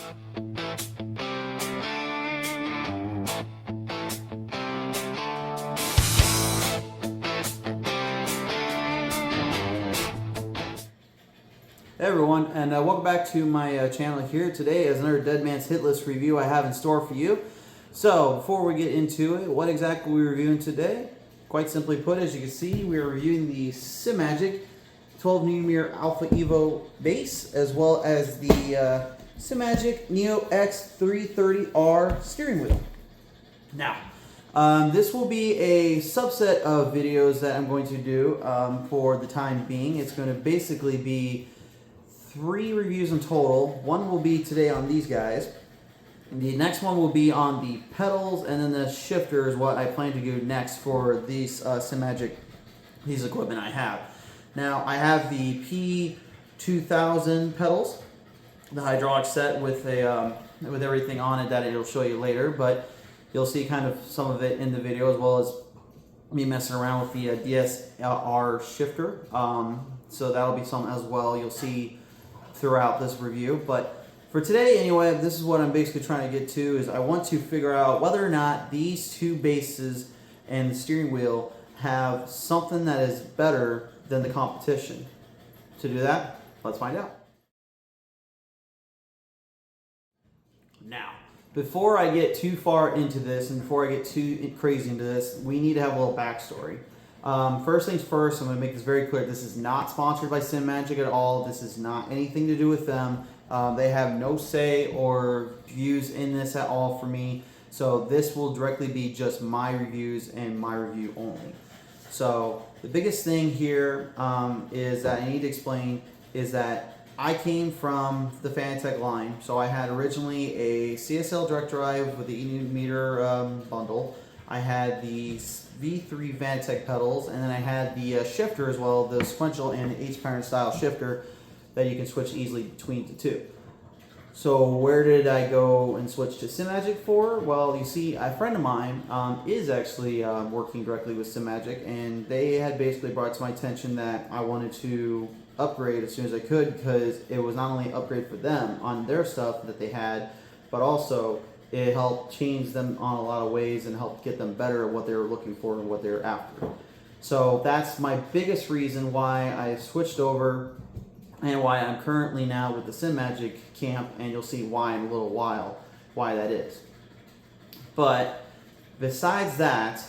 Hey everyone, and welcome back to my channel here. Today is another Deadman's hit list review I have in store for you. So before we get into it, what exactly are we reviewing today? Quite simply put, as you can see, we are reviewing the Simagic 12mm Alpha Evo base, as well as the Simagic NEO-X330R steering wheel. Now, this will be a subset of videos that I'm going to do for the time being. It's going to basically be 3 reviews in total. One will be today on these guys. The next one will be on the pedals, and then the shifter is what I plan to do next for these Simagic, these equipment I have. Now I have the P2000 pedals, the hydraulic set with a with everything on it that it'll show you later, but you'll see kind of some of it in the video, as well as me messing around with the DSLR shifter. So that'll be something as well you'll see throughout this review. But for today anyway, this is what I'm basically trying to get to, is I want to figure out whether or not these two bases and the steering wheel have something that is better than the competition. To do that, let's find out. Now, before I get too far into this and before I get too crazy into this, we need to have a little backstory. First things first, I'm going to make this very clear. This is not sponsored by Simagic at all. This is not anything to do with them. They have no say or views in this at all for me. So this will directly be just my reviews and my review only. So the biggest thing here is that I need to explain is that I came from the Fanatec line. So I had originally a CSL direct drive with the 8Nm bundle. I had the V3 Fanatec pedals, and then I had the shifter as well, the sequential and H-pattern style shifter that you can switch easily between the two. So where did I go and switch to Simagic for? Well, you see, a friend of mine is actually working directly with Simagic, and they had basically brought to my attention that I wanted to upgrade as soon as I could, because it was not only an upgrade for them on their stuff that they had, but also it helped change them on a lot of ways and helped get them better at what they were looking for and what they were after. So that's my biggest reason why I switched over and why I'm currently now with the Simagic camp, and you'll see why in a little while why that is. But besides that,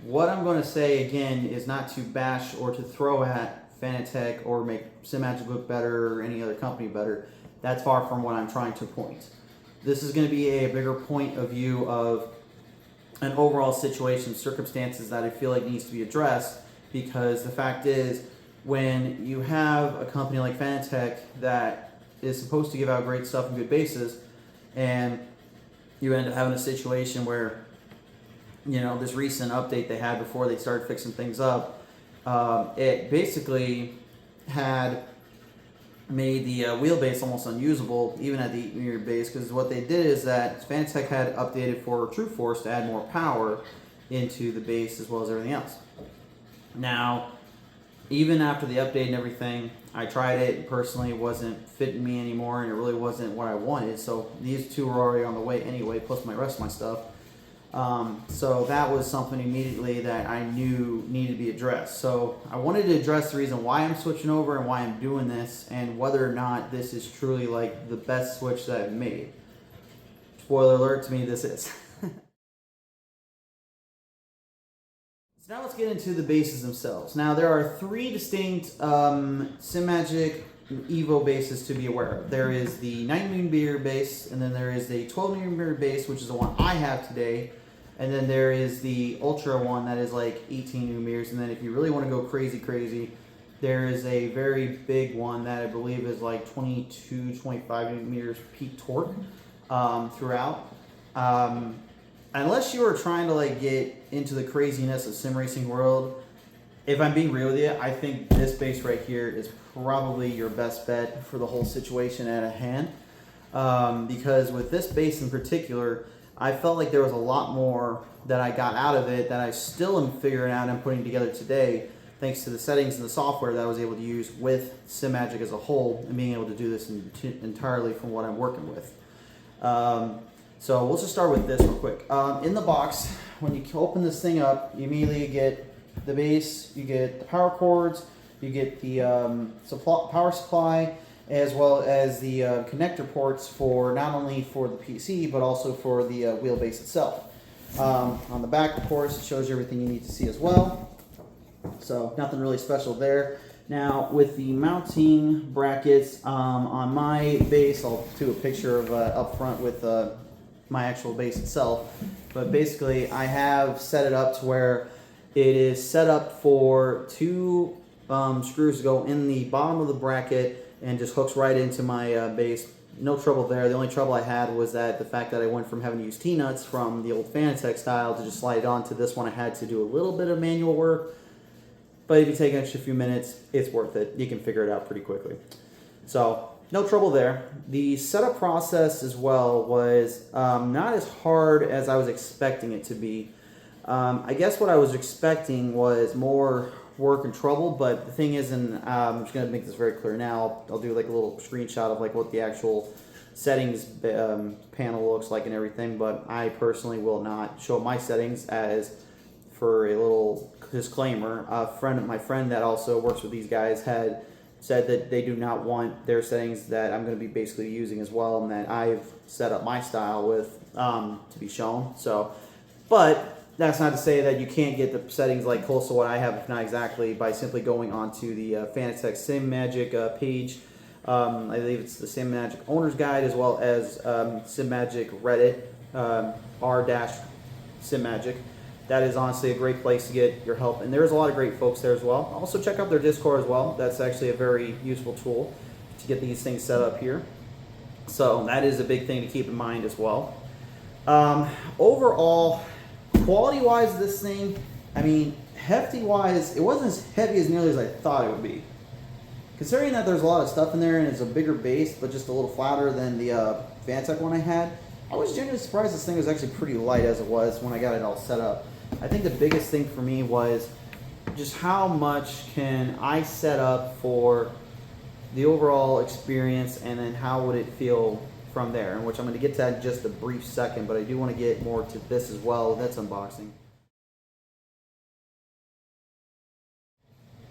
what I'm going to say again is not to bash or to throw at Fanatec or make Simagic look better or any other company better. That's far from what I'm trying to point. This is going to be a bigger point of view of an overall situation, circumstances that I feel like needs to be addressed, because the fact is, when you have a company like Fanatec that is supposed to give out great stuff and good bases, and you end up having a situation where, you know, this recent update they had before they started fixing things up, it basically had made the wheelbase almost unusable, even at the 8mm base, because what they did is that Fanatec had updated for True Force to add more power into the base as well as everything else. Now, even after the update and everything, I tried it, and personally it wasn't fitting me anymore, and it really wasn't what I wanted, so these two were already on the way anyway, plus my rest of my stuff. So that was something immediately that I knew needed to be addressed. So I wanted to address the reason why I'm switching over and why I'm doing this, and whether or not this is truly like the best switch that I've made. Spoiler alert, to me this is. So now let's get into the bases themselves. Now there are 3 distinct Simagic Evo bases to be aware of. There is the 9mm base, and then there is the 12mm base, which is the one I have today, and then there is the Ultra one that is like 18mm, and then if you really want to go crazy, there is a very big one that I believe is like 22-25mm peak torque throughout. Unless you are trying to like get into the craziness of sim racing world, if I'm being real with you, I think this base right here is probably your best bet for the whole situation at hand. Because with this base in particular, I felt like there was a lot more that I got out of it that I still am figuring out and putting together today, thanks to the settings and the software that I was able to use with Simagic as a whole, and being able to do this entirely from what I'm working with. So we'll just start with this real quick. In the box, when you open this thing up, you immediately get the base, you get the power cords, you get the power supply, as well as the connector ports for not only for the PC, but also for the wheelbase itself. On the back, of course, it shows you everything you need to see as well. So nothing really special there. Now with the mounting brackets on my base, I'll do a picture of up front with my actual base itself. But basically I have set it up to where it is set up for two screws to go in the bottom of the bracket and just hooks right into my base. No trouble there. The only trouble I had was that the fact that I went from having to use T-nuts from the old Fanatec style to just slide it onto this one. I had to do a little bit of manual work. But if you take an extra few minutes, it's worth it. You can figure it out pretty quickly. So, no trouble there. The setup process as well was not as hard as I was expecting it to be. I guess what I was expecting was more work and trouble, but the thing is, and I'm just going to make this very clear now, I'll do like a little screenshot of like what the actual settings panel looks like and everything, but I personally will not show my settings. As for a little disclaimer, my friend that also works with these guys had said that they do not want their settings that I'm going to be basically using as well, and that I've set up my style with to be shown. So, but that's not to say that you can't get the settings like close to what I have, if not exactly, by simply going onto the Fanatec Simagic page. I believe it's the Simagic Owner's Guide, as well as Simagic Reddit, r-Simagic. That is honestly a great place to get your help, and there's a lot of great folks there as well. Also check out their Discord as well. That's actually a very useful tool to get these things set up here. So that is a big thing to keep in mind as well. Overall, quality-wise, this thing, I mean, hefty-wise, it wasn't as heavy as nearly as I thought it would be. Considering that there's a lot of stuff in there and it's a bigger base, but just a little flatter than the Fanatec one I had, I was genuinely surprised this thing was actually pretty light as it was when I got it all set up. I think the biggest thing for me was just how much can I set up for the overall experience, and then how would it feel from there, and which I'm going to get to that in just a brief second, but I do want to get more to this as well. That's unboxing.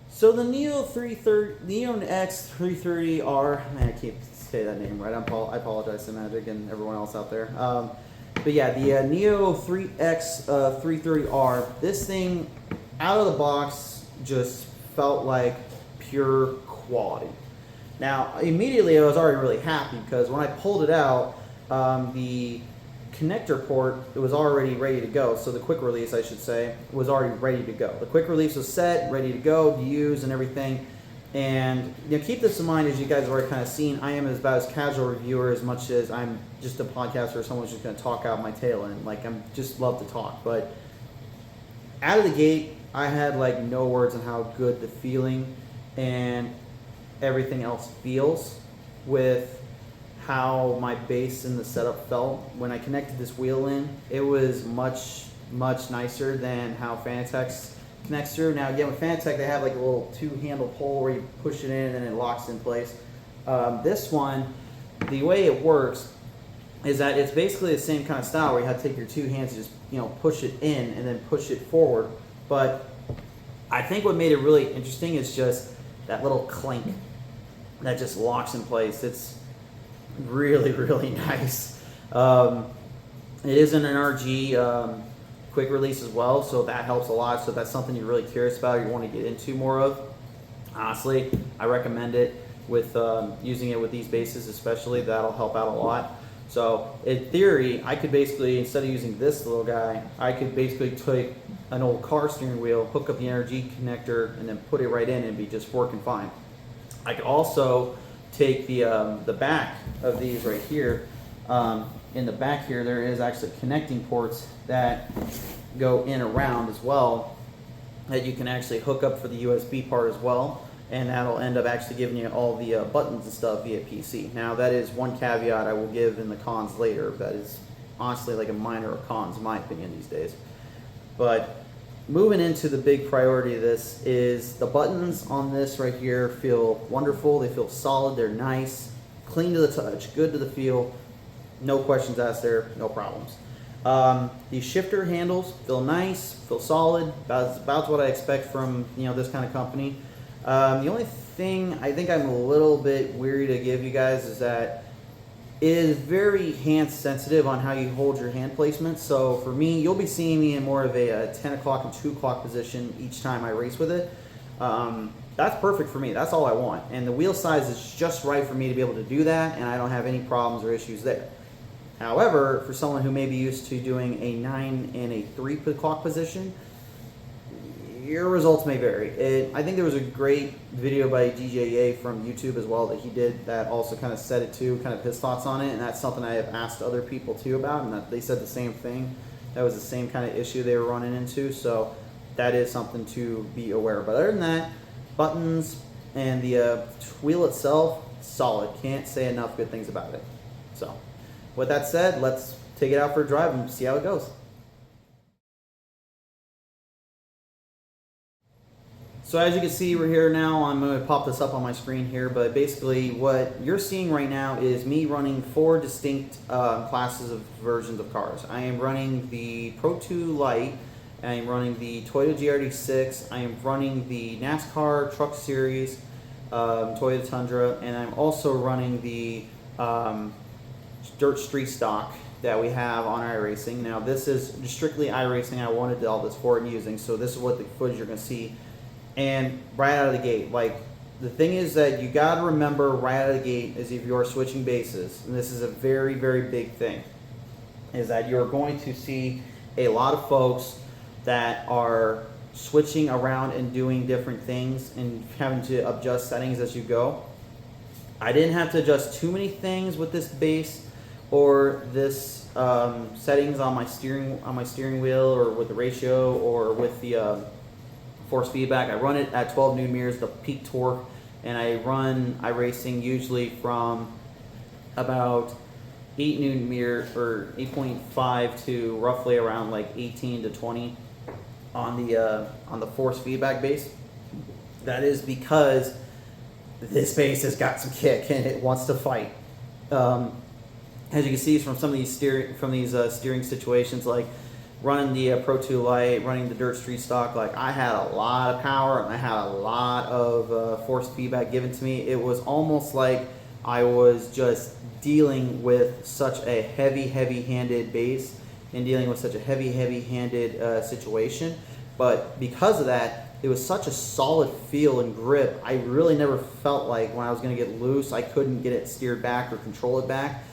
So the NEO-X330R, man, I can't say that name right. I apologize to Simagic and everyone else out there. But yeah, the NEO-X330R, this thing out of the box just felt like pure quality. Now, immediately I was already really happy, because when I pulled it out, the connector port, it was already ready to go. So the quick release, I should say, was already ready to go. The quick release was set, ready to go, to use and everything. And you know, keep this in mind, as you guys have already kind of seen, I am about as casual reviewer as much as I'm just a podcaster or someone's just going to talk out my tail end. Like, I'm just love to talk. But out of the gate, I had like no words on how good the feeling and everything else feels with how my base and the setup felt. When I connected this wheel in, it was much nicer than how Fanatec's connects through. Now again, with Fanatec, they have like a little two-handle pole where you push it in and it locks in place. This one, the way it works is that it's basically the same kind of style where you have to take your two hands and just, you know, push it in and then push it forward. But I think what made it really interesting is just that little clink that just locks in place. It's really nice. It is an NRG quick release as well, so that helps a lot. So if that's something you're really curious about, or you want to get into more of, honestly, I recommend it with using it with these bases especially. That'll help out a lot. So in theory, I could basically, instead of using this little guy, I could basically take an old car steering wheel, hook up the NRG connector, and then put it right in and be just working fine. I could also take the back of these right here. In the back here, there is actually connecting ports that go in around as well, that you can actually hook up for the USB part as well, and that'll end up actually giving you all the buttons and stuff via PC. Now that is one caveat I will give in the cons later. That is honestly like a minor of cons in my opinion these days. But moving into the big priority of this is the buttons on this right here feel wonderful. They feel solid, they're nice, clean to the touch, good to the feel. No questions asked there, no problems. The shifter handles feel nice, feel solid, about what I expect from this kind of company. The only thing I think I'm a little bit weary to give you guys is that it is very hand sensitive on how you hold your hand placement. So for me, you'll be seeing me in more of a 10 o'clock and 2 o'clock position each time I race with it. That's perfect for me. That's all I want. And the wheel size is just right for me to be able to do that, and I don't have any problems or issues there. However, for someone who may be used to doing a 9 and a 3 o'clock position, your results may vary. I think there was a great video by DJA from YouTube as well that he did that also kind of said it too, kind of his thoughts on it, and that's something I have asked other people too about, and that they said the same thing. That was the same kind of issue they were running into, so that is something to be aware of. But other than that, buttons and the wheel itself, solid. Can't say enough good things about it. So with that said, let's take it out for a drive and see how it goes. So as you can see, we're here now. I'm going to pop this up on my screen here, but basically what you're seeing right now is me running 4 distinct classes of versions of cars. I am running the Pro 2 Lite, I am running the Toyota GRD6, I am running the NASCAR Truck Series, Toyota Tundra, and I'm also running the dirt street stock that we have on iRacing. Now this is strictly iRacing. I wanted all this for it and using, so this is what the footage you're going to see. And right out of the gate, like, the thing is that you got to remember right out of the gate is if you're switching bases, and this is a very, very big thing, is that you're going to see a lot of folks that are switching around and doing different things and having to adjust settings as you go. I didn't have to adjust too many things with this base or this settings on my steering wheel or with the ratio or with the force feedback. I run it at 12 Newton meters, the peak torque, and I run iRacing usually from about 8 Newton meter or 8.5 to roughly around like 18 to 20 on the force feedback base. That is because this base has got some kick and it wants to fight. As you can see from some of these steering situations, like running the Pro 2 Lite, running the dirt street stock, like I had a lot of power and I had a lot of force feedback given to me. It was almost like I was just dealing with such a heavy-handed base and dealing with such a heavy-handed situation. But because of that, it was such a solid feel and grip. I really never felt like when I was going to get loose, I couldn't get it steered back or control it back.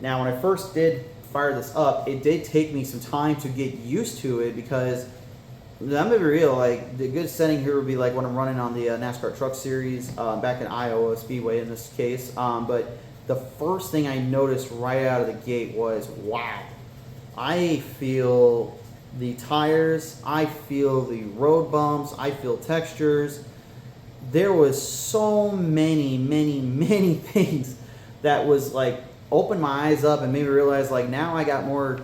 Now, when I first did fire this up, it did take me some time to get used to it because I'm gonna be real, like the good setting here would be like when I'm running on the NASCAR Truck Series back in Iowa Speedway in this case. But the first thing I noticed right out of the gate was, wow, I feel the tires, I feel the road bumps, I feel textures. There was so many things that was like opened my eyes up and made me realize like now I got more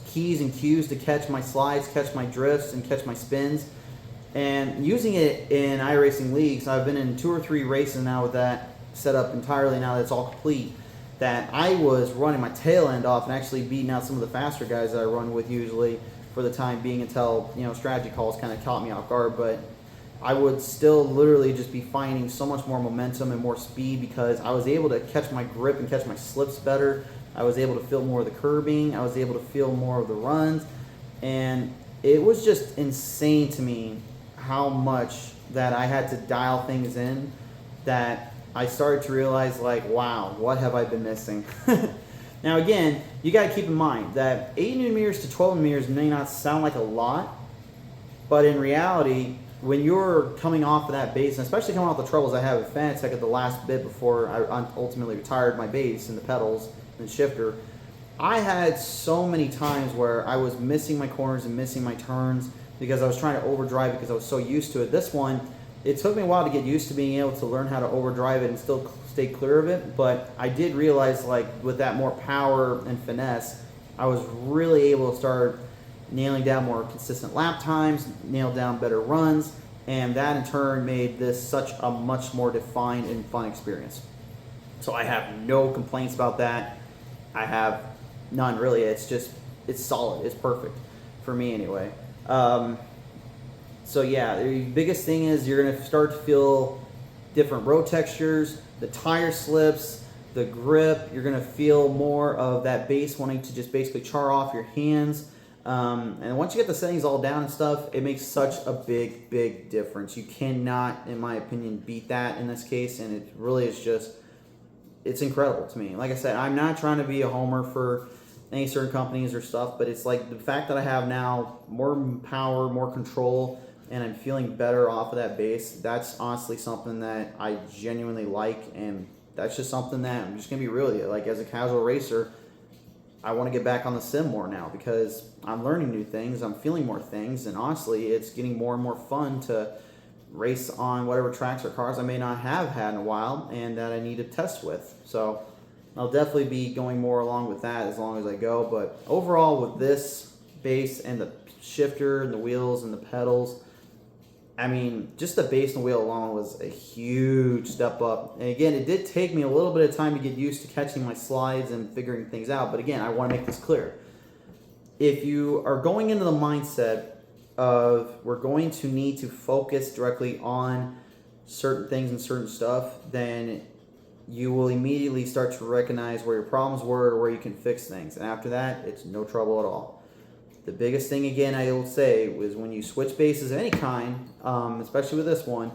keys and cues to catch my slides, catch my drifts, and catch my spins. And using it in iRacing leagues, I've been in 2 or 3 races now with that set up entirely now that it's all complete, that I was running my tail end off and actually beating out some of the faster guys that I run with usually for the time being until, strategy calls kind of caught me off guard. But I would still literally just be finding so much more momentum and more speed because I was able to catch my grip and catch my slips better. I was able to feel more of the curbing. I was able to feel more of the runs. And it was just insane to me how much that I had to dial things in that I started to realize like, wow, what have I been missing? Now again, you got to keep in mind that 8 Newton meters to 12 Newton meters may not sound like a lot, but in reality, when you're coming off of that base, and especially coming off the troubles I had with Fanatec at the last bit before I ultimately retired my base and the pedals and shifter, I had so many times where I was missing my corners and missing my turns because I was trying to overdrive because I was so used to it. This one, it took me a while to get used to being able to learn how to overdrive it and still stay clear of it, but I did realize like with that more power and finesse, I was really able to start nailing down more consistent lap times, nail down better runs, and that in turn made this such a much more defined and fun experience. So I have no complaints about that. I have none really. It's just, it's solid. It's perfect for me anyway. So yeah, the biggest thing is you're going to start to feel different road textures, the tire slips, the grip. You're going to feel more of that base wanting to just basically char off your hands. And once you get the settings all down and stuff, it makes such a big difference. You cannot, in my opinion, beat that in this case, and it really is just, it's incredible to me. Like I said, I'm not trying to be a homer for any certain companies or stuff, but it's like the fact that I have now more power, more control, and I'm feeling better off of that base. That's honestly something that I genuinely like, and that's just something that I'm just gonna be real with you. Like, as a casual racer, I want to get back on the sim more now because I'm learning new things, I'm feeling more things, and honestly, it's getting more and more fun to race on whatever tracks or cars I may not have had in a while and that I need to test with. So I'll definitely be going more along with that as long as I go. But overall, with this base and the shifter and the wheels and the pedals, I mean, just the base and the wheel alone was a huge step up. And again, it did take me a little bit of time to get used to catching my slides and figuring things out. But again, I want to make this clear. If you are going into the mindset of we're going to need to focus directly on certain things and certain stuff, then you will immediately start to recognize where your problems were or where you can fix things. And after that, it's no trouble at all. The biggest thing, again, I will say, was when you switch bases of any kind, especially with this one,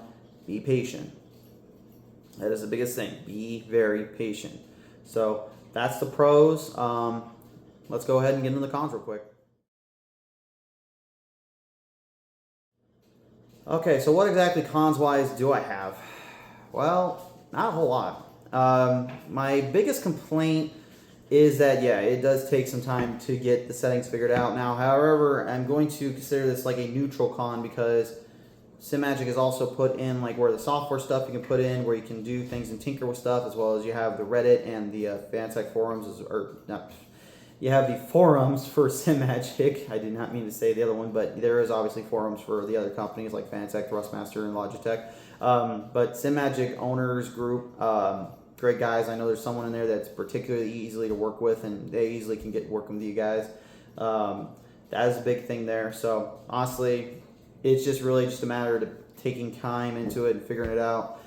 be patient. That is the biggest thing. Be very patient. So that's the pros. Let's go ahead and get into the cons real quick. Okay, so what exactly cons-wise do I have? Well, not a whole lot. My biggest complaint is that, yeah, it does take some time to get the settings figured out. Now, however, I'm going to consider this like a neutral con because Simagic has also put in like where the software stuff you can put in, where you can do things and tinker with stuff, as well as you have the Reddit and the Fantech forums, or not. You have the forums for Simagic. I did not mean to say the other one, but there is obviously forums for the other companies like Fantech, Thrustmaster, and Logitech. But Simagic owners group, great guys. I know there's someone in there that's particularly easily to work with, and they easily can get working with you guys. That is a big thing there. So honestly, it's just really just a matter of taking time into it and figuring it out.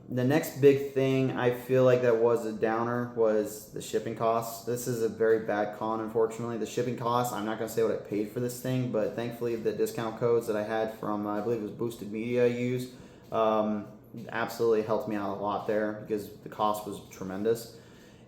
The next big thing I feel like that was a downer was the shipping costs. This is a very bad con, unfortunately. The shipping costs, I'm not going to say what I paid for this thing, but thankfully the discount codes that I had from, I believe it was Boosted Media I used, absolutely helped me out a lot there because the cost was tremendous.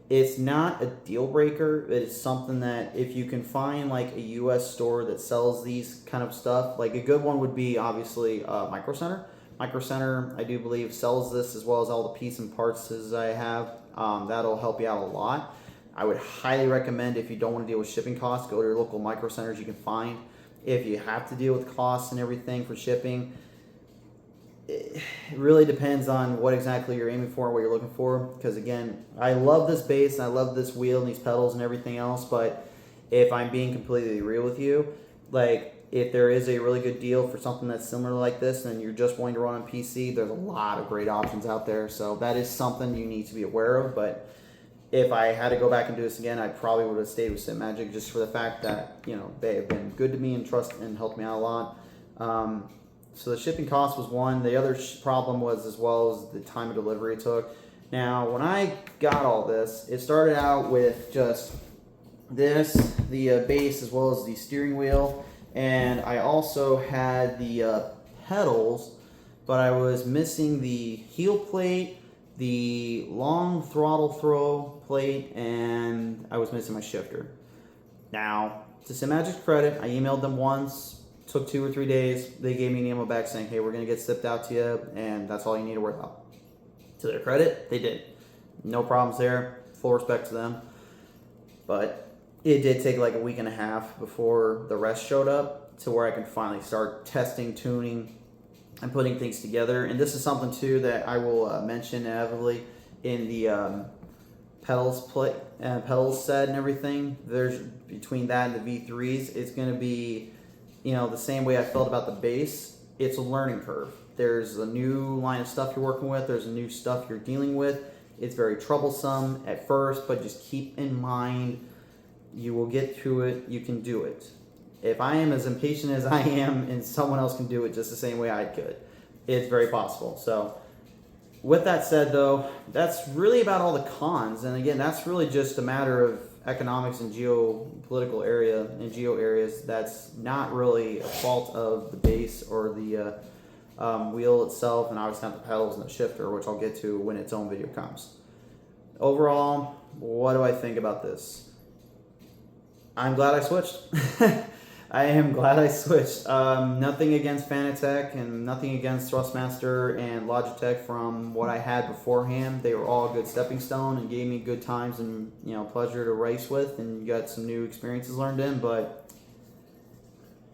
It's not a deal breaker. It's something that if you can find like a US store that sells these kind of stuff, like a good one would be obviously Micro Center. Micro Center, I do believe, sells this as well as all the piece and parts as I have. That'll help you out a lot. I would highly recommend, if you don't want to deal with shipping costs, go to your local Micro Centers you can find. If you have to deal with costs and everything for shipping, it really depends on what exactly you're aiming for and what you're looking for. Because again, I love this base and I love this wheel and these pedals and everything else, but if I'm being completely real with you, like, if there is a really good deal for something that's similar like this and you're just wanting to run on PC, there's a lot of great options out there. So that is something you need to be aware of. But if I had to go back and do this again, I probably would have stayed with Simagic just for the fact that, you know, they have been good to me and trust and helped me out a lot. So the shipping cost was one. The other problem was as well as the time of delivery it took. Now, when I got all this, it started out with just this, the base as well as the steering wheel. And I also had the pedals, but I was missing the heel plate, the long throttle throw plate, and I was missing my shifter. Now, to Simagic's credit, I emailed them once, took 2 or 3 days. They gave me an email back saying, hey, we're going to get shipped out to you, and that's all you need to worry about. To their credit, they did. No problems there. Full respect to them. But it did take like a week and a half before the rest showed up to where I could finally start testing, tuning, and putting things together. And this is something too that I will mention heavily in the pedals set and everything. There's between that and the V3s, it's going to be, you know, the same way I felt about the base. It's a learning curve. There's a new line of stuff you're working with. There's a new stuff you're dealing with. It's very troublesome at first, but just keep in mind, you will get through it. You can do it. If I am as impatient as I am and someone else can do it just the same way I could, it's very possible. So with that said, though, that's really about all the cons. And again, that's really just a matter of economics and geopolitical area and geo areas. That's not really a fault of the base or the wheel itself, and obviously not the pedals and the shifter, which I'll get to when its own video comes. Overall, what do I think about this? I'm glad I switched. I am glad I switched. Nothing against Fanatec and nothing against Thrustmaster and Logitech from what I had beforehand. They were all a good stepping stone and gave me good times and pleasure to race with, and got some new experiences learned in. But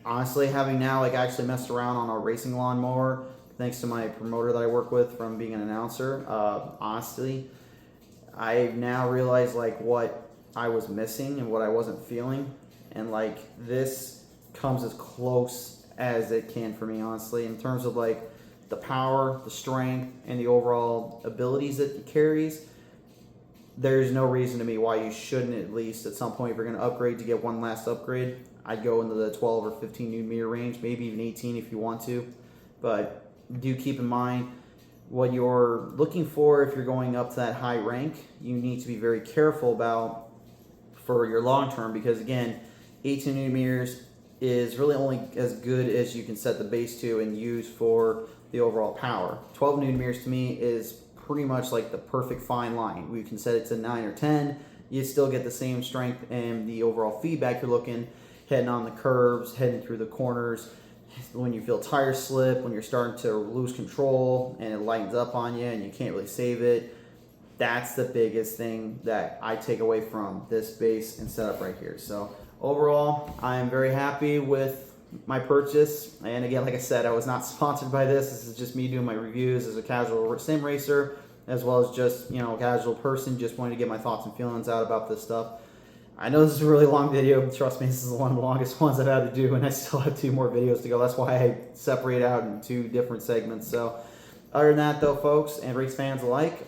honestly, having now actually messed around on a racing lawnmower, thanks to my promoter that I work with from being an announcer, honestly, I now realize what I was missing and what I wasn't feeling, and this comes as close as it can for me, honestly, in terms of the power, the strength, and the overall abilities that it carries. There's no reason to me why you shouldn't, at least at some point, if you're going to upgrade, to get one last upgrade. I'd go into the 12 or 15 Newton meter range, maybe even 18 if you want to. But do keep in mind what you're looking for. If you're going up to that high rank, you need to be very careful about for your long term, because again, 18 Newton meters is really only as good as you can set the base to and use for the overall power. 12 Newton meters to me is pretty much the perfect fine line. We can set it to 9 or 10. You still get the same strength and the overall feedback you're looking, heading on the curves, heading through the corners. When you feel tire slip, when you're starting to lose control and it lightens up on you and you can't really save it, that's the biggest thing that I take away from this base and setup right here. So overall, I am very happy with my purchase. And again, like I said, I was not sponsored by this. This is just me doing my reviews as a casual sim racer, as well as just a casual person just wanting to get my thoughts and feelings out about this stuff. I know this is a really long video, but trust me, this is one of the longest ones I've had to do, and I still have 2 more videos to go. That's why I separate out in 2 different segments. So other than that, though, folks, and race fans alike,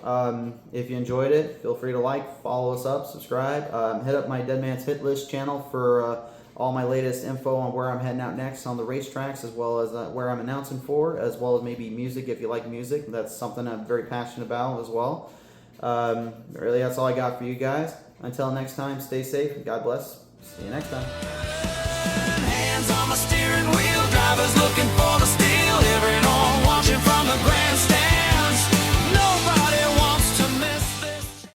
if you enjoyed it, feel free to follow us up, subscribe. Hit up my Deadman's Hit List channel for all my latest info on where I'm heading out next on the racetracks, as well as where I'm announcing for, as well as maybe music if you like music. That's something I'm very passionate about as well. Really, that's all I got for you guys. Until next time, stay safe. God bless. See you next time. Hands on my steering wheel, drivers looking